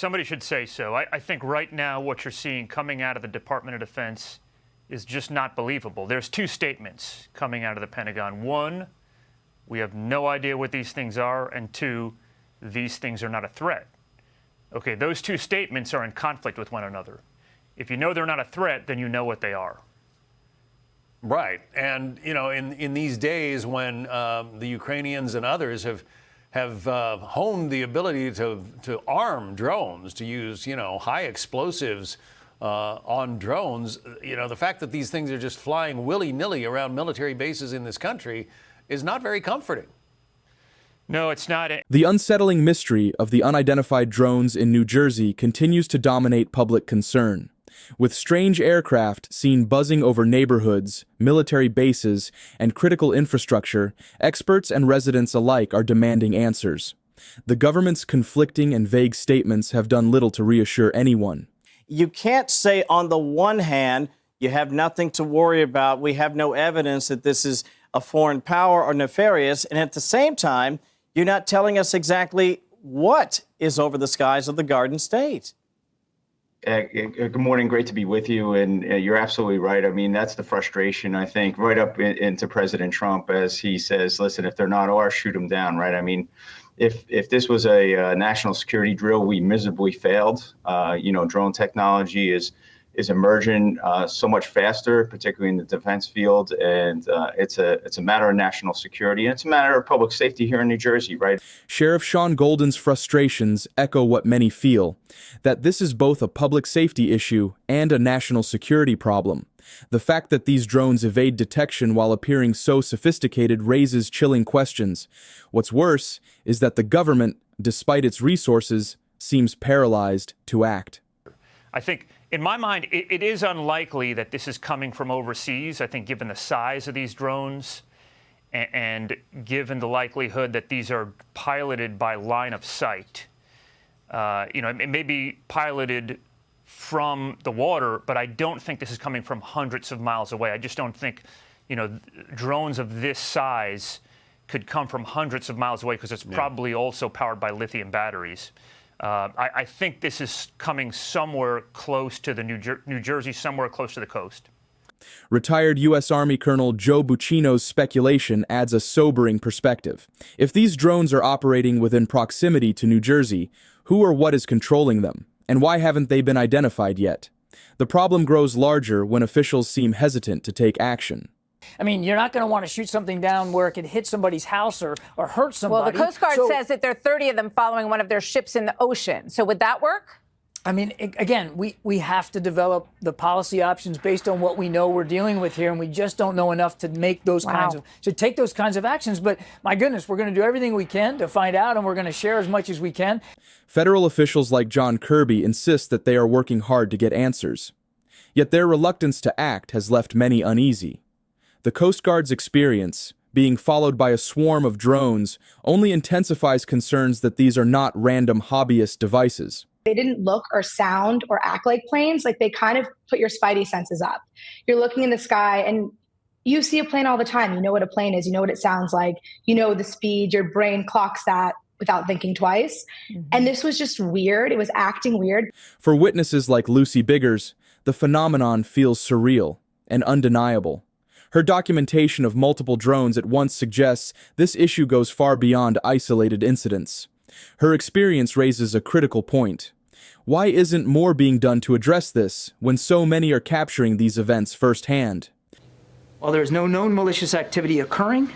somebody should say so. I think right now what you're seeing coming out of the Department of Defense is just not believable. There's two statements coming out of the Pentagon. One, we have no idea what these things are, and two, these things are not a threat. Okay, those two statements are in conflict with one another. If you know they're not a threat, then you know what they are. Right. And, you know, in these days when the Ukrainians and others have honed the ability to arm drones, to use, you know, high explosives on drones, you know, the fact that these things are just flying willy-nilly around military bases in this country is not very comforting. No, it's not. The unsettling mystery of the unidentified drones in New Jersey continues to dominate public concern, with strange aircraft seen buzzing over neighborhoods, military bases, and critical infrastructure. Experts and residents alike are demanding answers. The government's conflicting and vague statements have done little to reassure anyone. You can't say on the one hand, you have nothing to worry about, we have no evidence that this is a foreign power or nefarious, and at the same time, you're not telling us exactly what is over the skies of the Garden State. Good morning. Great to be with you. And you're absolutely right. I mean, that's the frustration, I think, right up into President Trump as he says, listen, if they're not ours, shoot them down. Right. I mean, if this was a national security drill, we miserably failed. You know, drone technology is emerging so much faster, particularly in the defense field. And it's a matter of national security. And it's a matter of public safety here in New Jersey, right? Sheriff Sean Golden's frustrations echo what many feel, that this is both a public safety issue and a national security problem. The fact that these drones evade detection while appearing so sophisticated raises chilling questions. What's worse is that the government, despite its resources, seems paralyzed to act. I think, in my mind, it is unlikely that this is coming from overseas. I think given the size of these drones and given the likelihood that these are piloted by line of sight, you know, it may be piloted from the water, but I don't think this is coming from hundreds of miles away. I just don't think, you know, drones of this size could come from hundreds of miles away because it's probably also powered by lithium batteries. I think this is coming somewhere close to the New Jersey, somewhere close to the coast. Retired U.S. Army Colonel Joe Buccino's speculation adds a sobering perspective. If these drones are operating within proximity to New Jersey, who or what is controlling them? And why haven't they been identified yet? The problem grows larger when officials seem hesitant to take action. I mean, you're not going to want to shoot something down where it could hit somebody's house or hurt somebody. Well, the Coast Guard says that there are 30 of them following one of their ships in the ocean. So would that work? I mean, again, we have to develop the policy options based on what we know we're dealing with here, and we just don't know enough to make those to take those kinds of actions. But my goodness, we're going to do everything we can to find out, and we're going to share as much as we can. Federal officials like John Kirby insist that they are working hard to get answers. Yet their reluctance to act has left many uneasy. The Coast Guard's experience, being followed by a swarm of drones, only intensifies concerns that these are not random hobbyist devices. They didn't look or sound or act like planes. Like, they kind of put your spidey senses up. You're looking in the sky and you see a plane all the time. You know what a plane is. You know what it sounds like. You know the speed. Your brain clocks that without thinking twice. And this was just weird. It was acting weird. For witnesses like Lucy Biggers, the phenomenon feels surreal and undeniable. Her documentation of multiple drones at once suggests this issue goes far beyond isolated incidents. Her experience raises a critical point. Why isn't more being done to address this when so many are capturing these events firsthand? While there is no known malicious activity occurring,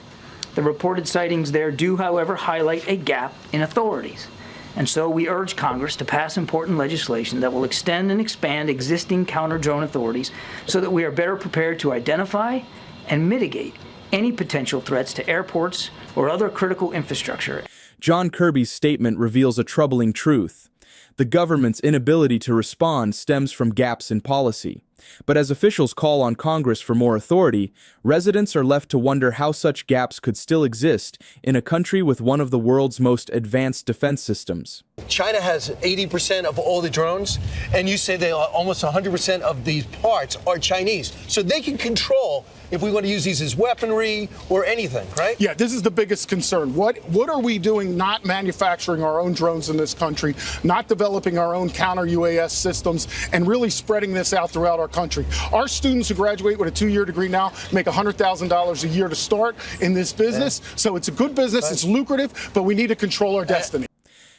the reported sightings there do, however, highlight a gap in authorities. And so we urge Congress to pass important legislation that will extend and expand existing counter-drone authorities so that we are better prepared to identify and mitigate any potential threats to airports or other critical infrastructure. John Kirby's statement reveals a troubling truth. The government's inability to respond stems from gaps in policy. But as officials call on Congress for more authority, residents are left to wonder how such gaps could still exist in a country with one of the world's most advanced defense systems. China has 80% of all the drones, and you say they are almost 100% of these parts are Chinese. So they can control if we want to use these as weaponry or anything, right? Yeah, this is the biggest concern. What are we doing not manufacturing our own drones in this country, not developing our own counter-UAS systems, and really spreading this out throughout our country? Our students who graduate with a 2-year degree now make $100,000 a year to start in this business. So it's a good business, it's lucrative, but we need to control our destiny.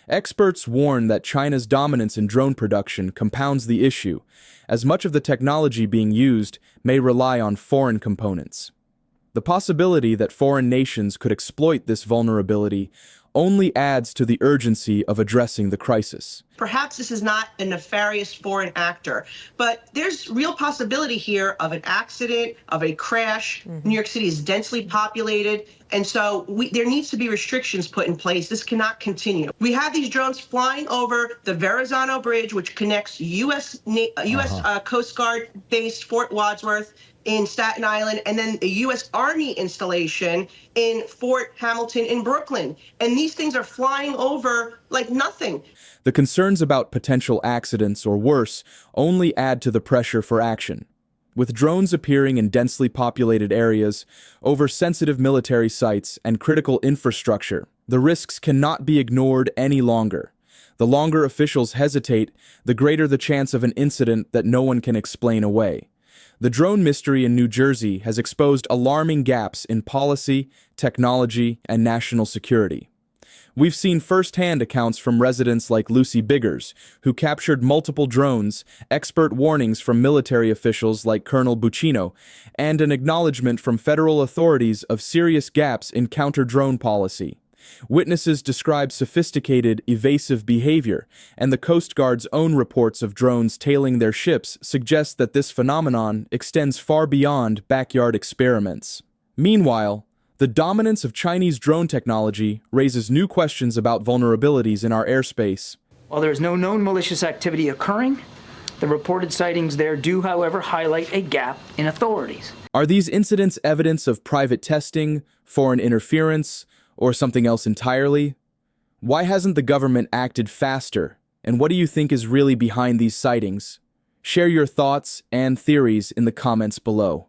Experts warn that China's dominance in drone production compounds the issue, as much of the technology being used may rely on foreign components. The possibility that foreign nations could exploit this vulnerability only adds to the urgency of addressing the crisis. Perhaps this is not a nefarious foreign actor, but there's real possibility here of an accident, of a crash. New York City is densely populated, and so there needs to be restrictions put in place. This cannot continue. We have these drones flying over the Verrazano Bridge, which connects U.S. Coast Guard base Fort Wadsworth in Staten Island, and then the U.S. Army installation in Fort Hamilton in Brooklyn. And these things are flying over like nothing. The concerns about potential accidents or worse only add to the pressure for action. With drones appearing in densely populated areas, over sensitive military sites, and critical infrastructure, the risks cannot be ignored any longer. The longer officials hesitate, the greater the chance of an incident that no one can explain away. The drone mystery in New Jersey has exposed alarming gaps in policy, technology, and national security. We've seen firsthand accounts from residents like Lucy Biggers, who captured multiple drones, expert warnings from military officials like Colonel Buccino, and an acknowledgement from federal authorities of serious gaps in counter-drone policy. Witnesses describe sophisticated, evasive behavior, and the Coast Guard's own reports of drones tailing their ships suggest that this phenomenon extends far beyond backyard experiments. Meanwhile, the dominance of Chinese drone technology raises new questions about vulnerabilities in our airspace. While there is no known malicious activity occurring, the reported sightings there do, however, highlight a gap in authorities. Are these incidents evidence of private testing, foreign interference, or something else entirely? Why hasn't the government acted faster? And what do you think is really behind these sightings? Share your thoughts and theories in the comments below.